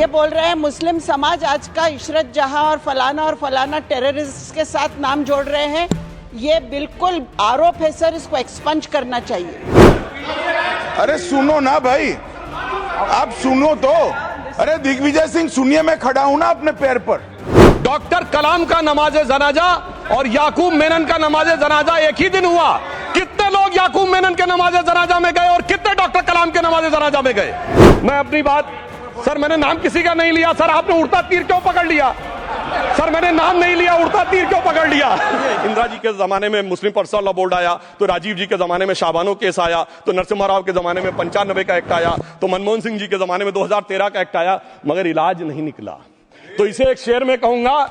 ये बोल रहे हैं मुस्लिम समाज आज का इशरत जहां और फलाना टेररिस्ट के साथ नाम जोड़ रहे हैं। ये बिल्कुल आरोप है सर, इसको एक्सपंज करना चाहिए। अरे सुनो ना भाई, आप सुनो तो। अरे दिग्विजय सिंह सुनिए, मैं खड़ा हूं ना अपने पैर पर। डॉक्टर कलाम का नमाजे जनाजा और याकूब मेनन का नमाजे जनाजा एक ही दिन हुआ। कितने लोग याकूब मेनन के नमाजे जनाजा में गए और कितने डॉक्टर कलाम के नमाजे जनाजा में गए? मैं अपनी बात, सर मैंने नाम किसी का नहीं लिया। सर आपने उड़ता तीर क्यों पकड़ लिया? सर मैंने नाम नहीं लिया, उड़ता तीर क्यों पकड़ लिया? इंदिरा जी के जमाने में मुस्लिम पर्सनल लॉ बोर्ड आया, तो राजीव जी के जमाने में शाबानो केस आया, तो नरसिम्हा राव के जमाने में 95 का एक्ट आया, तो मनमोहन सिंह जी के जमाने में 2013 का एक्ट आया, मगर इलाज नहीं निकला। तो इसे एक शेर में कहूंगा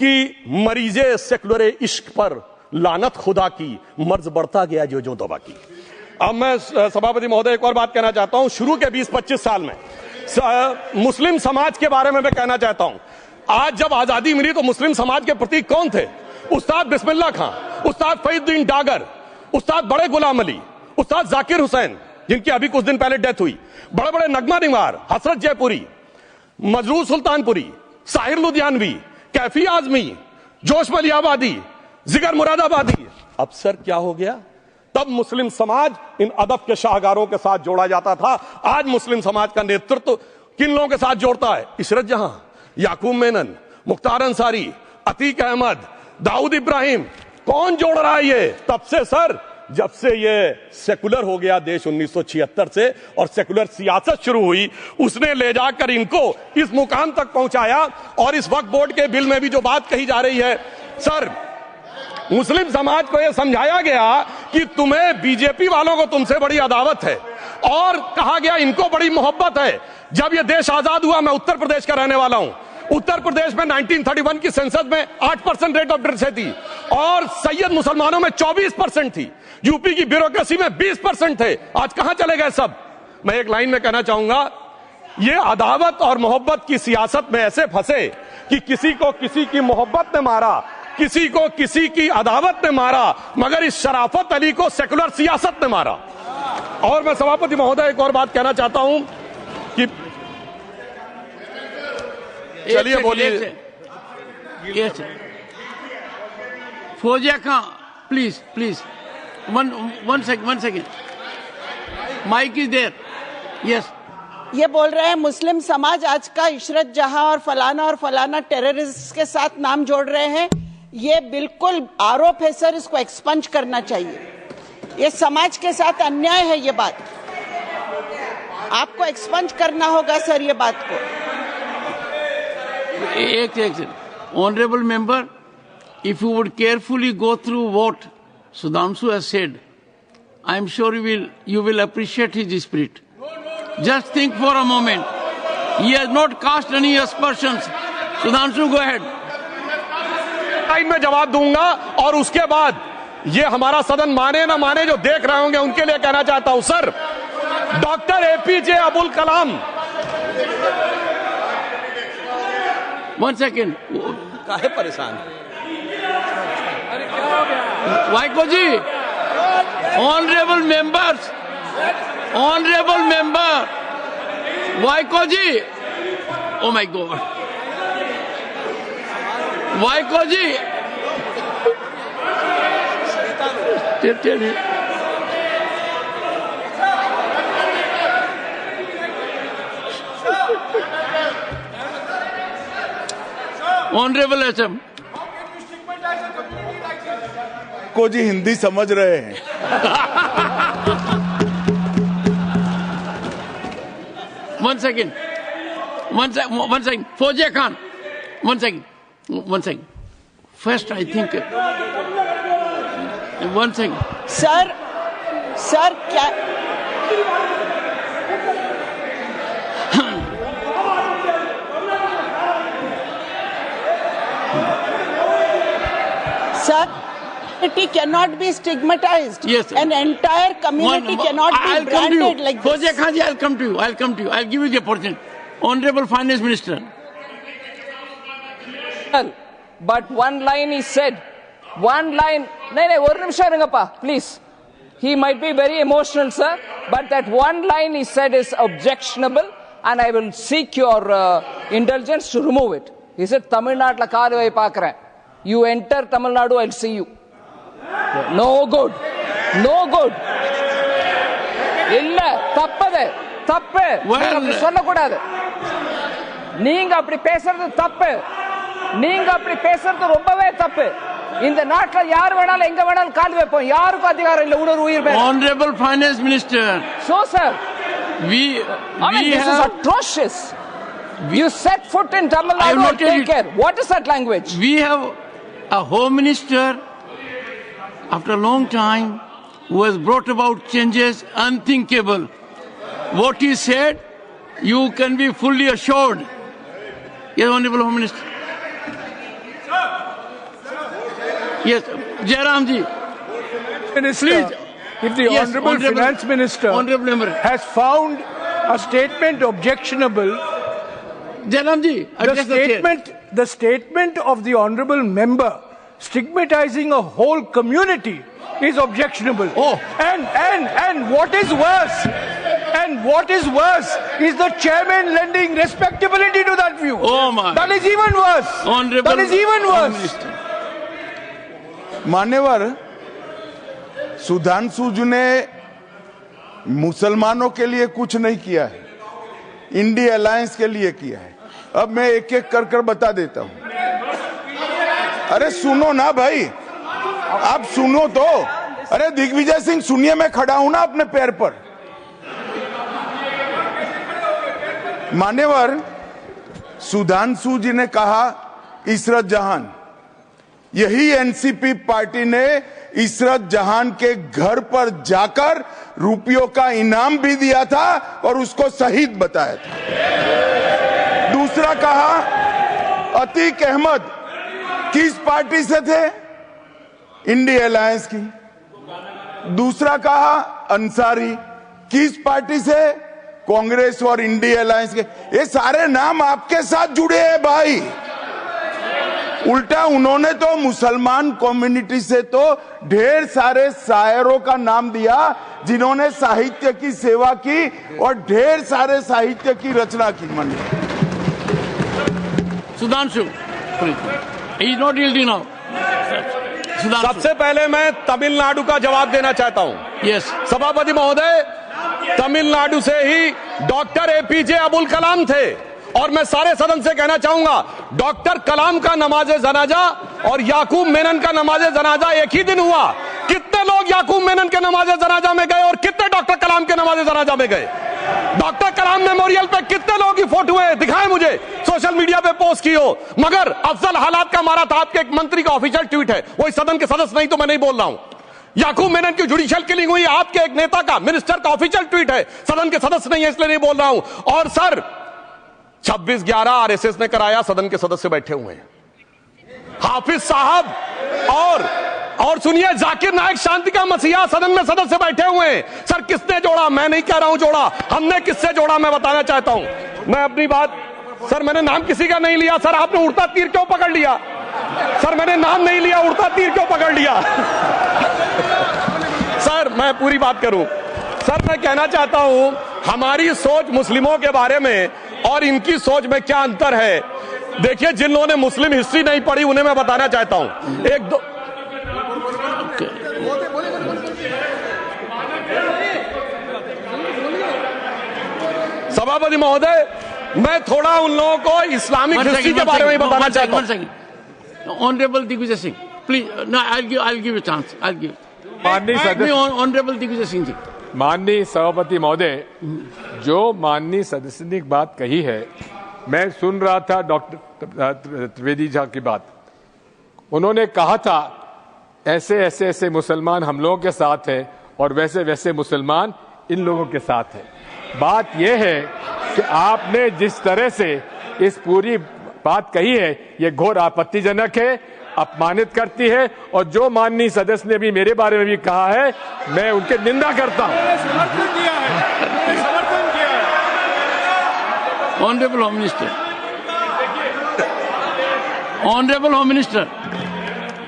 कि मरीजे सेकुलर इश्क पर लानत खुदा की, मर्ज बढ़ता गया जो जो दवा की। अब मैं सभापति महोदय एक और बात कहना चाहता हूं। शुरू के 20-25 साल में मुस्लिम समाज के बारे में मैं कहना चाहता हूं। आज जब आजादी मिली तो मुस्लिम समाज के प्रतीक कौन थे? उस्ताद बिस्मिल्लाह खां, उस्ताद फरीदुद्दीन डागर, उस्ताद बड़े गुलाम अली, उस्ताद जाकिर हुसैन, जिनकी अभी कुछ दिन पहले डेथ हुई, बड़े बड़े नगमा निवार, हसरत जयपुरी, मजरूर सुल्तानपुरी, साहिर लुधियानवी, कैफी आजमी, जोश मलियाबादी, जिगर मुरादाबादी। अब सर क्या हो गया? तब मुस्लिम समाज इन अदब के शाहकारों के साथ जोड़ा जाता था। आज मुस्लिम समाज का नेतृत्व किन लोगों के साथ जोड़ता है? इशरत जहां, याकूब मेनन, मुख्तार अंसारी, अतीक अहमद, दाऊद इब्राहिम। कौन जोड़ रहा है ये? तब से सर, जब से ये सेकुलर हो गया देश 1976 से और सेकुलर सियासत शुरू हुई, उसने ले जाकर इनको इस मुकाम तक पहुंचाया। और इस वक्फ बोर्ड के बिल में भी जो बात कही जा रही है, सर मुस्लिम समाज को यह समझाया गया कि तुम्हें बीजेपी वालों को तुमसे बड़ी अदावत है, और कहा गया इनको बड़ी मोहब्बत है। जब यह देश आजाद हुआ, मैं उत्तर प्रदेश का रहने वाला हूं, उत्तर प्रदेश में 1931 की सेंसस में 8% रेट ऑफ डेथ थी और सैयद मुसलमानों में 24% थी। यूपी की ब्यूरोक्रेसी में 20% थे। आज कहां चले गए सब? मैं एक लाइन में कहना चाहूंगा, ये अदावत और मोहब्बत की सियासत में ऐसे फंसे कि किसी को किसी की मोहब्बत ने मारा, किसी को किसी की अदावत ने मारा, मगर इस शराफत अली को सेकुलर सियासत ने मारा। और मैं सभापति महोदय एक और बात कहना चाहता हूं कि चलिए बोलिए। Fauzia Khan, please one second, mike is there. Yes, ये बोल रहे हैं मुस्लिम समाज आज का इशरत जहां और फलाना टेररिस्ट के साथ नाम जोड़ रहे हैं। ये बिल्कुल आरोप है सर, इसको एक्सपंज करना चाहिए। ये समाज के साथ अन्याय है। ये बात आपको एक्सपंज करना होगा सर, ये बात को। एक honourable member, if you would carefully go through what Sudhanshu has said, I am sure you will appreciate his spirit. Just think for a moment. He has not cast any aspersions. Sudhanshu, go ahead. Time में जवाब दूंगा और उसके बाद ये हमारा सदन माने ना माने, जो देख रहे होंगे उनके लिए कहना चाहता हूं। Sir, doctor A P J Abdul Kalam. One second. काहे परेशान? Vaiko ji, honourable member, Vaiko ji, oh my God, Vaiko ji, honourable S M को जी हिंदी समझ रहे हैं। One second. Fauziya Khan, one second. First, I think. One second. Sir क्या? Sir, it cannot be stigmatized. Yes, sir. An entire community cannot be branded like this. Fauziya Khan ji, I'll come to you. I'll give you the opportunity. Honorable Finance Minister. But one line he said, one line. No, one nimisham irungappa, please. He might be very emotional, sir, but that one line he said is objectionable, and I will seek your intelligence to remove it. He said, Tamil Nadu kaal vai paakren. You enter Tamil Nadu, I'll see you. No good. No good. இல்ல தப்பது தப்பு சொல்லக்கூடாது. நீங்க அப்படி பேசுறது தப்பு. நீங்க அப்படி பேசுறது ரொம்பவே தப்பு. இந்த நாட்டில் யார் வேணாலும் எங்க வேணாலும் கால் வைப்போம். யாருக்கும் அதிகாரம் இல்ல ஒரு உயிர் மேல. Honorable Finance Minister. So sir, this have, is atrocious. You set foot in Tamil Nadu and take care. What is that language? We have a Home Minister after a long time who has brought about changes unthinkable. What he said, you can be fully assured. Yes, Honorable Home Minister. Yes, Jairam ji. Minister, Please. if the Honorable Finance Minister has found a statement objectionable, Jairam ji, the statement of the Honorable Member stigmatizing a whole community is objectionable. Oh. And what is worse? And what is worse is the chairman lending respectability to that view. Oh my. That is even worse. Honorable That is even worse. Minister. मान्यवर, सुधांशु जी ने मुसलमानों के लिए कुछ नहीं किया है, India alliance के लिए किया है. अब मैं एक एक कर कर बता देता हूं. अरे सुनो ना भाई, आप सुनो तो. अरे दिग्विजय सिंह सुनिए, मैं खड़ा हूं ना अपने पैर पर. मान्यवर, सुधांशु जी ने कहा इशरत जहान. यही एनसीपी पार्टी ने इशरत जहान के घर पर जाकर रुपयों का इनाम भी दिया था और उसको शहीद बताया था. दूसरा कहा अतीक अहमद किस पार्टी से थे? इंडिया अलायंस की. दूसरा कहा अंसारी किस पार्टी से? कांग्रेस और इंडिया अलायंस के. ये सारे नाम आपके साथ जुड़े हैं भाई. उल्टा उन्होंने तो मुसलमान कम्युनिटी से तो ढेर सारे शायरों का नाम दिया जिन्होंने साहित्य की सेवा की और ढेर सारे साहित्य की रचना की. मानी Sudhanshu, he is not yielding now. Sudhanshu. सबसे पहले मैं तमिलनाडु का जवाब देना चाहता हूं. Yes. सभापति महोदय, तमिलनाडु से ही डॉक्टर एपीजे अब्दुल कलाम थे और मैं सारे सदन से कहना चाहूंगा, डॉक्टर कलाम का नमाजे जनाजा और याकूब मेनन का नमाजे जनाजा एक ही दिन हुआ. कितने लोग याकूब मेनन के नमाजे जनाजा में गए और कितने डॉक्टर कलाम के नमाजे जनाजा में गए? डॉक्टर कलाम मेमोरियल पे कितने लोगों की फोटो है? दिखाएं मुझे, सोशल मीडिया पे पोस्ट की हो. मगर अफजल हालात का मारा था, आपके एक मंत्री का ऑफिशियल ट्वीट है, वो इस सदन के सदस्य नहीं तो मैं नहीं बोल रहा हूं. याकूब मेनन की जुडिशियल किलिंग हुई, आपके एक नेता का, मिनिस्टर का ऑफिशियल ट्वीट है, सदन के सदस्य नहीं है इसलिए नहीं बोल रहा हूं. और सर 26/11 आरएसएस ने कराया, सदन के सदस्य बैठे हुए हैं. हाफिज साहब और सुनिए, जाकिर नायक शांति का मसीहा सदन में सदस्य बैठे हुए हैं. सर किसने जोड़ा? मैं नहीं कह रहा हूं जोड़ा, हमने किससे जोड़ा मैं बताना चाहता हूं. मैं अपनी बात, सर मैंने नाम किसी का नहीं लिया. सर आपने उड़ता तीर क्यों पकड़ लिया? सर मैंने नाम नहीं लिया, उड़ता तीर क्यों पकड़ लिया? सर मैं पूरी बात करूं. सर मैं कहना चाहता हूं, हमारी सोच मुस्लिमों के बारे में और इनकी सोच में क्या अंतर है. देखिए, जिन लोगों ने मुस्लिम हिस्ट्री नहीं पढ़ी उन्हें मैं बताना चाहता हूं. एक दो सभापति महोदय, मैं थोड़ा उन लोगों को इस्लामिक हिस्ट्री के बारे में बताना चाहता हूं. Honorable Digvijay Singh, please. No, I'll give you a chance. I'll give. Honorable Digvijay Singh ji. माननीय सभापति महोदय, जो माननीय सदस्य ने बात कही है, मैं सुन रहा था डॉक्टर त्रिवेदी जी की बात. उन्होंने कहा था ऐसे ऐसे ऐसे मुसलमान हम लोगों के साथ हैं और वैसे वैसे मुसलमान इन लोगों के साथ हैं. बात यह है कि आपने जिस तरह से इस पूरी बात कही है, ये घोर आपत्तिजनक है, अपमानित करती है. और जो माननीय सदस्य ने भी मेरे बारे में भी कहा है, मैं उनकी निंदा करता हूं. Honorable Home Minister. Honorable Home Minister.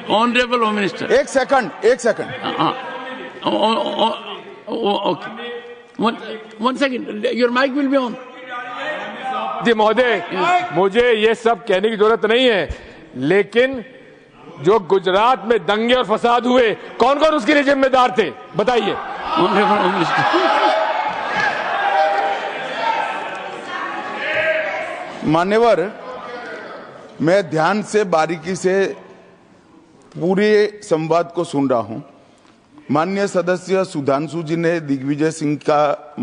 Honorable Home Minister. एक second. Okay. One second. Your mic will be on. सभापति महोदय, मुझे ये सब कहने की जरूरत नहीं है, लेकिन जो गुजरात में दंगे और फसाद हुए, कौन कौन उसके लिए जिम्मेदार थे, बताइए। मान्यवर, मैं ध्यान से बारीकी से पूरे संवाद को सुन रहा हूं। माननीय सदस्य सुधांशु जी ने दिग्विजय सिंह का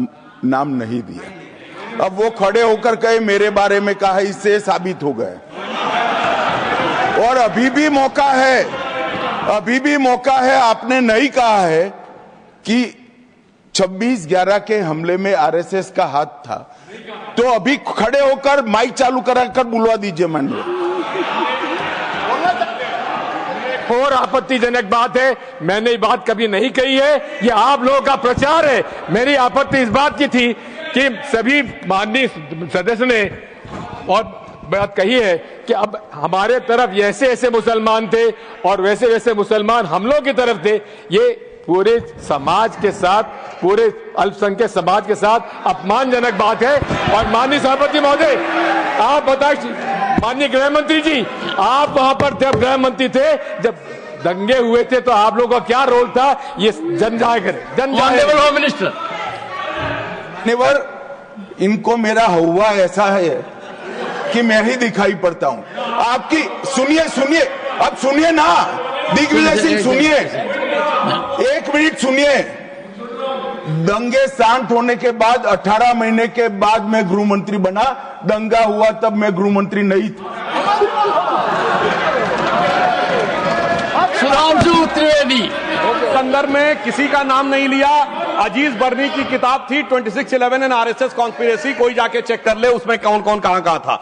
नाम नहीं दिया। अब वो खड़े होकर कहे मेरे बारे में कहा, इससे साबित हो गए। और अभी भी मौका है, अभी भी मौका है। आपने नहीं कहा है कि 26/11 के हमले में आरएसएस का हाथ था, तो अभी खड़े होकर माइक चालू कराकर बुलवा दीजिए। माननीय, और आपत्तिजनक बात है, मैंने ये बात कभी नहीं कही है, ये आप लोगों का प्रचार है। मेरी आपत्ति इस बात की थी कि सभी माननीय सदस्य ने और बात कही है कि अब हमारे तरफ ऐसे ऐसे मुसलमान थे और वैसे वैसे मुसलमान हम लोग की तरफ थे। ये पूरे समाज के साथ, पूरे अल्पसंख्यक समाज के साथ अपमानजनक बात है। और माननीय सभापति महोदय, आप बताइए, माननीय गृह मंत्री जी, आप वहां पर जब गृह मंत्री थे, जब दंगे हुए थे, तो आप लोगों का क्या रोल था, ये जन जाहिर होम मिनिस्टर। मान्यवर, इनको मेरा हुआ ऐसा है कि मैं ही दिखाई पड़ता हूं। आपकी सुनिए, सुनिए, अब सुनिए ना दिग्विजय सिंह, सुनिए, 1 मिनट सुनिए। दंगे शांत होने के बाद 18 महीने के बाद मैं गृह मंत्री बना। दंगा हुआ तब मैं गृह मंत्री नहीं था। सुधांशु त्रिवेदी संदर्भ में किसी का नाम नहीं लिया। अजीज बर्नी की किताब थी 26/11 एंड आरएसएस कॉन्स्पिरेसी, कोई जाके चेक कर ले उसमें कौन कौन कहां था।